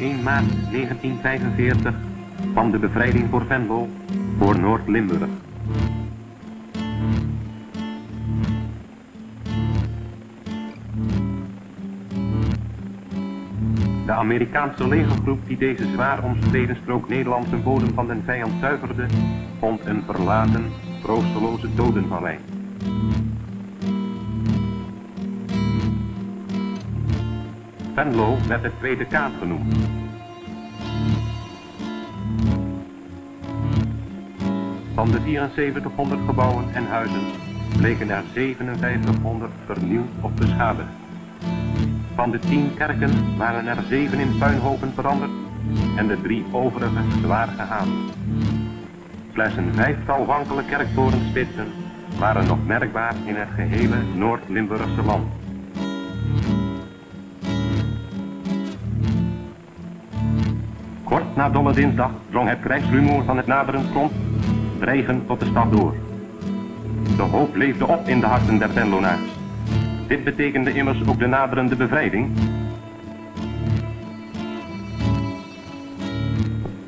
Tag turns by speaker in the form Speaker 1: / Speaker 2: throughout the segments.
Speaker 1: 1 maart 1945 van de bevrijding voor Venlo voor Noord-Limburg. De Amerikaanse legergroep die deze zwaar omstreden strook Nederlandse bodem van den vijand zuiverde, vond een verlaten, troosteloze dodenvallei. Venlo werd het Tweede Kaap genoemd. Van de 7400 gebouwen en huizen bleken er 5700 vernieuwd of beschadigd. Van de 10 kerken waren er 7 in puinhopen veranderd en de 3 overige zwaar gehavend. Slechts een 5-tal wankele kerktorenspitsen waren nog merkbaar in het gehele Noord-Limburgse land. Kort na Dolle Dinsdag drong het krijgsrumoer van het naderend front dreigend tot de stad door. De hoop leefde op in de harten der Venlonaars. Dit betekende immers ook de naderende bevrijding.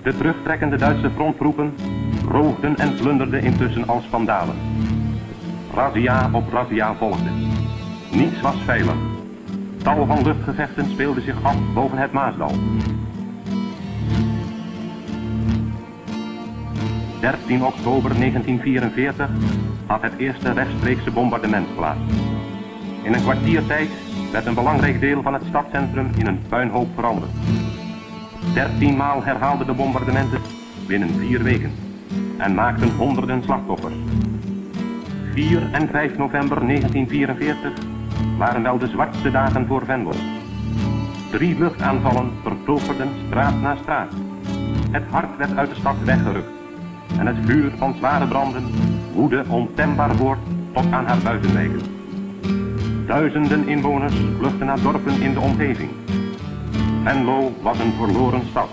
Speaker 1: De terugtrekkende Duitse fronttroepen roofden en plunderden intussen als vandalen. Razzia op razzia volgde. Niets was veilig. Tal van luchtgevechten speelden zich af boven het Maasdal. 13 oktober 1944 had het eerste rechtstreekse bombardement plaats. In een kwartiertijd werd een belangrijk deel van het stadscentrum in een puinhoop veranderd. 13 maal herhaalden de bombardementen binnen 4 weken en maakten honderden slachtoffers. 4 en 5 november 1944 waren wel de zwartste dagen voor Venlo. 3 luchtaanvallen verpulverden straat na straat. Het hart werd uit de stad weggerukt en het vuur van zware branden woedde ontembaar voort tot aan haar buitenwijken. Duizenden inwoners vluchtten naar dorpen in de omgeving. Venlo was een verloren stad.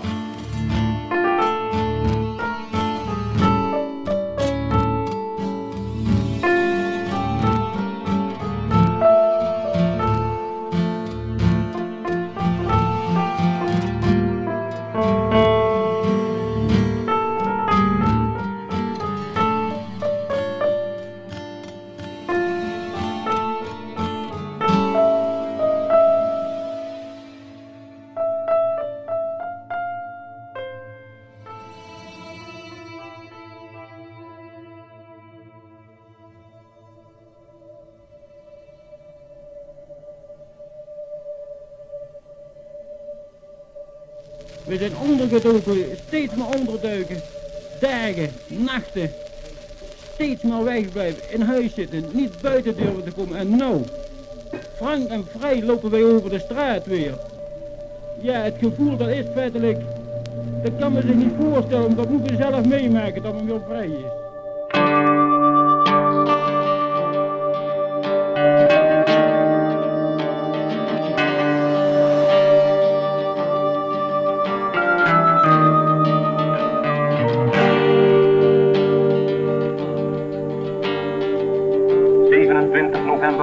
Speaker 2: We zijn ondergedoken, steeds maar onderduiken. Dagen, nachten. Steeds maar wegblijven, in huis zitten, niet buiten durven te komen. En nou, frank en vrij lopen wij over de straat weer. Ja, het gevoel dat is feitelijk, dat kan men zich niet voorstellen, dat moet je zelf meemaken dat men weer vrij is.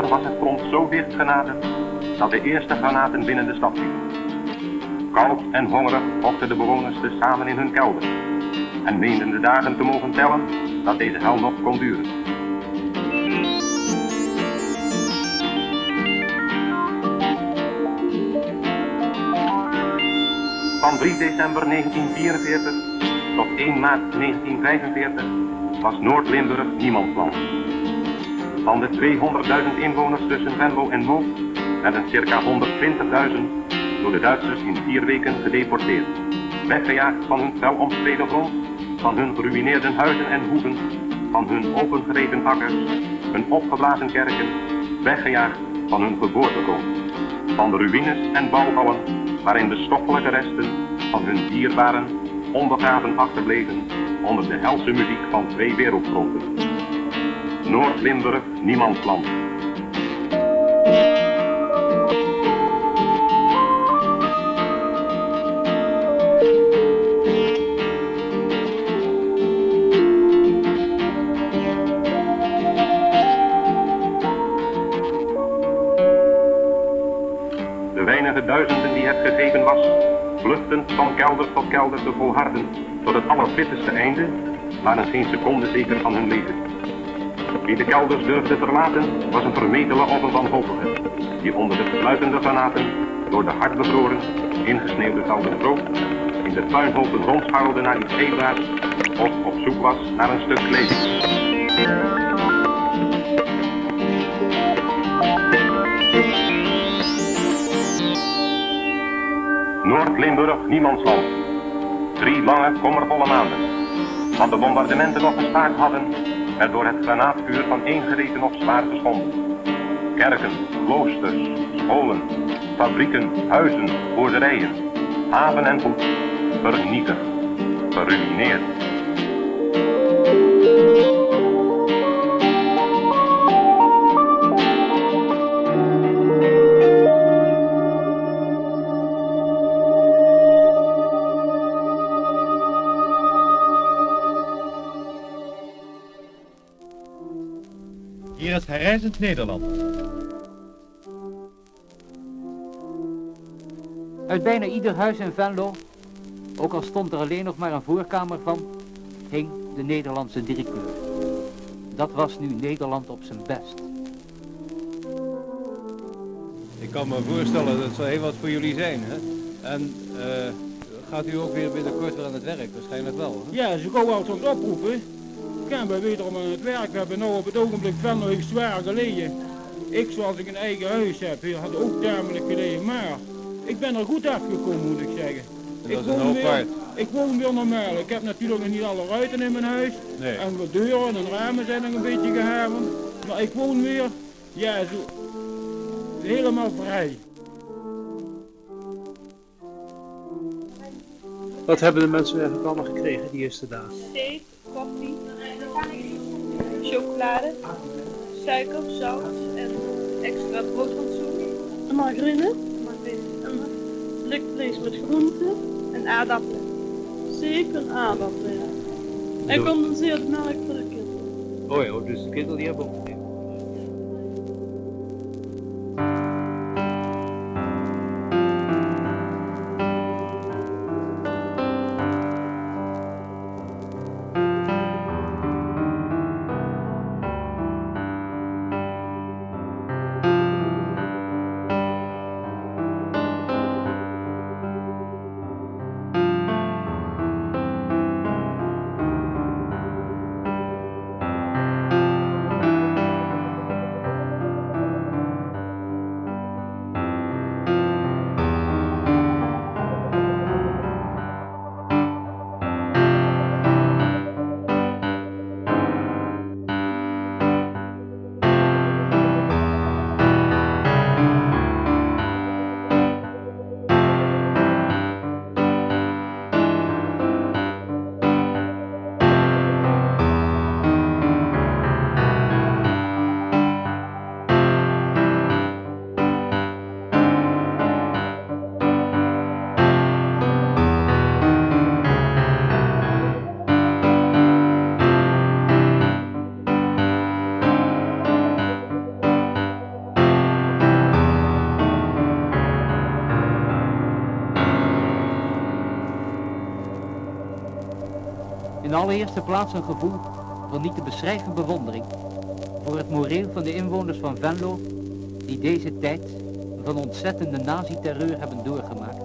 Speaker 1: Was het front zo dicht genaderd dat de eerste granaten binnen de stad vielen. Koud en hongerig vochten de bewoners te samen in hun kelder en meenden de dagen te mogen tellen dat deze hel nog kon duren. Van 3 december 1944 tot 1 maart 1945 was Noord-Limburg niemandsland. Van de 200.000 inwoners tussen Venlo en Mook werden circa 120.000 door de Duitsers in 4 weken gedeporteerd. Weggejaagd van hun fel omstreden grond, van hun geruïneerde huizen en hoeven, van hun opengereten akkers, hun opgeblazen kerken, weggejaagd van hun geboortegrond. Van de ruïnes en bouwvallen waarin de stoffelijke resten van hun dierbaren onbegraven achterbleven onder de helse muziek van 2 wereldfronten. Noord-Limburg, niemandsland. De weinige duizenden die het gegeven was, vluchtend van kelder tot kelder te volharden tot het allerbitterste einde, waren geen seconde zeker van hun leven. Wie de kelders durfde verlaten, was een vermetele of een wanhopige, die onder de sluitende granaten, door de hard bevroren, ingesneeuwde velden kroop, in de puinhopen rondscharrelde naar iets eetbaars of op zoek was naar een stuk kleding. Noord-Limburg, niemandsland. 3 lange, kommervolle maanden. Wat de bombardementen nog gestaakt hadden, werd door het granaatvuur van één gereten of zwaar geschonden. Kerken, kloosters, scholen, fabrieken, huizen, boerderijen, haven en voet, vernietigd, geruïneerd.
Speaker 3: Hier is herrijzend Nederland.
Speaker 4: Uit bijna ieder huis in Venlo, ook al stond er alleen nog maar een voorkamer van, hing de Nederlandse directeur. Dat was nu Nederland op zijn best.
Speaker 3: Ik kan me voorstellen dat het zal heel wat voor jullie zijn, hè? En gaat u ook weer binnenkort weer aan het werk? Waarschijnlijk wel, hè?
Speaker 2: Ja, ze gaan wel eens oproepen. Gaan we wederom aan het werk. We hebben nu op het ogenblik Venlo heeft zwaar gelegen. Ik, zoals ik een eigen huis heb, hier had ook tamelijk gelegen. Maar ik ben er goed afgekomen, moet ik zeggen. Ik woon weer normaal. Ik heb natuurlijk nog niet alle ruiten in mijn huis.
Speaker 3: Nee.
Speaker 2: En de deuren en ramen zijn nog een beetje gehavend. Maar ik woon weer, ja, zo helemaal vrij.
Speaker 5: Wat hebben de mensen eigenlijk allemaal gekregen die eerste dagen?
Speaker 6: Thee, koffie, chocolade, suiker, zout en extra broodrantsoen.
Speaker 7: Een margarine, een stuk vlees met groenten
Speaker 6: en aardappelen.
Speaker 7: Zeker aardappelen, ja. En condenseerde melk voor de kinderen.
Speaker 5: Oh ja, dus de kinderen die hebben ook gekregen.
Speaker 4: In de allereerste plaats een gevoel van niet te beschrijven bewondering voor het moreel van de inwoners van Venlo die deze tijd van ontzettende nazi-terreur hebben doorgemaakt.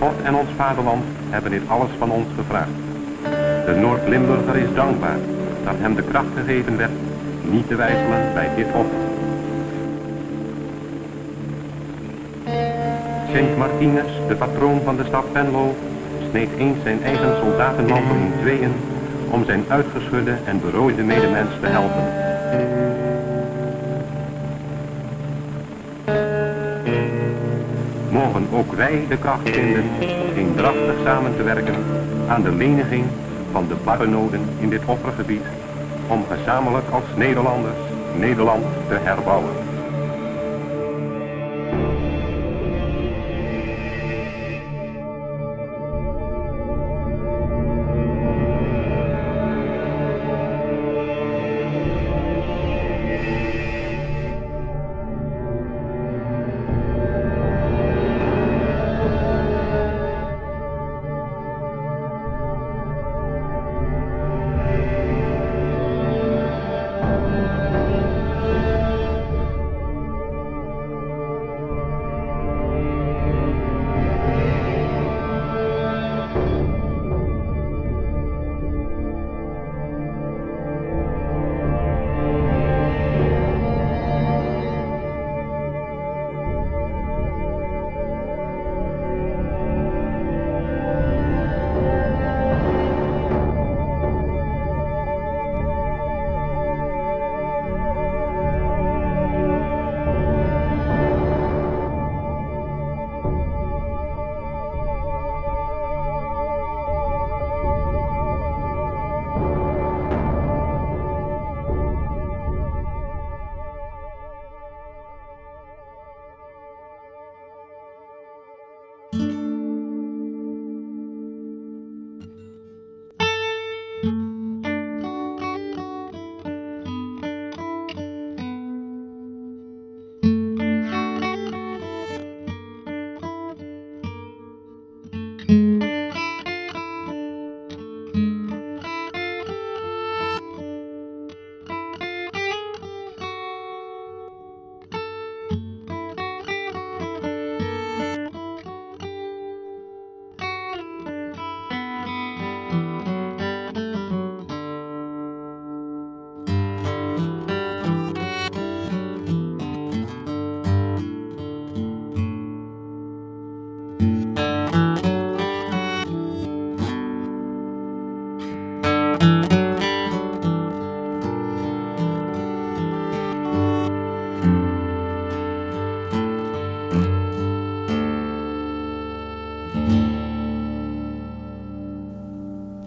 Speaker 1: God en ons vaderland hebben dit alles van ons gevraagd. De Noord-Limburger is dankbaar dat hem de kracht gegeven werd niet te weigeren bij dit offer. Sint Martinus, de patroon van de stad Venlo, sneed eens zijn eigen soldatenmantel in tweeën om zijn uitgeschudde en berooide medemens te helpen. Mogen ook wij de kracht vinden eendrachtig samen te werken aan de leniging van de barre noden in dit offergebied, om gezamenlijk als Nederlanders Nederland te herbouwen.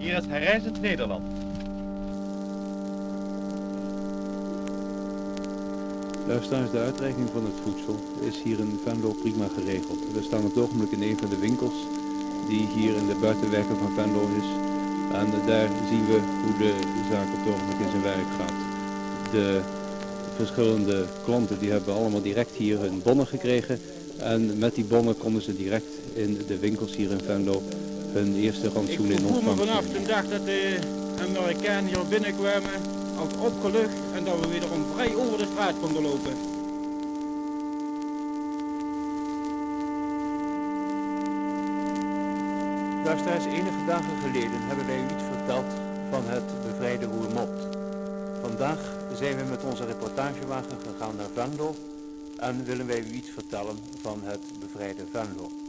Speaker 8: Hier is Herrijzend Nederland.
Speaker 3: Luisteraars, de uitreiking van het voedsel is hier in Venlo prima geregeld. We staan op het ogenblik in een van de winkels die hier in de buitenwijken van Venlo is. En daar zien we hoe de zaak op het ogenblik in zijn werk gaat. De verschillende klanten die hebben allemaal direct hier hun bonnen gekregen. En met die bonnen konden ze direct in de winkels hier in Venlo hun eerste rantsoen in ontvangst nemen.
Speaker 2: Ik voel me vanaf de dag dat de Amerikanen hier binnenkwamen als opgelucht en dat we wederom vrij over de straat konden lopen.
Speaker 4: Luisteraars, enige dagen geleden hebben wij u iets verteld van het bevrijde Roermond. Vandaag zijn we met onze reportagewagen gegaan naar Venlo en willen wij u iets vertellen van het bevrijde Venlo.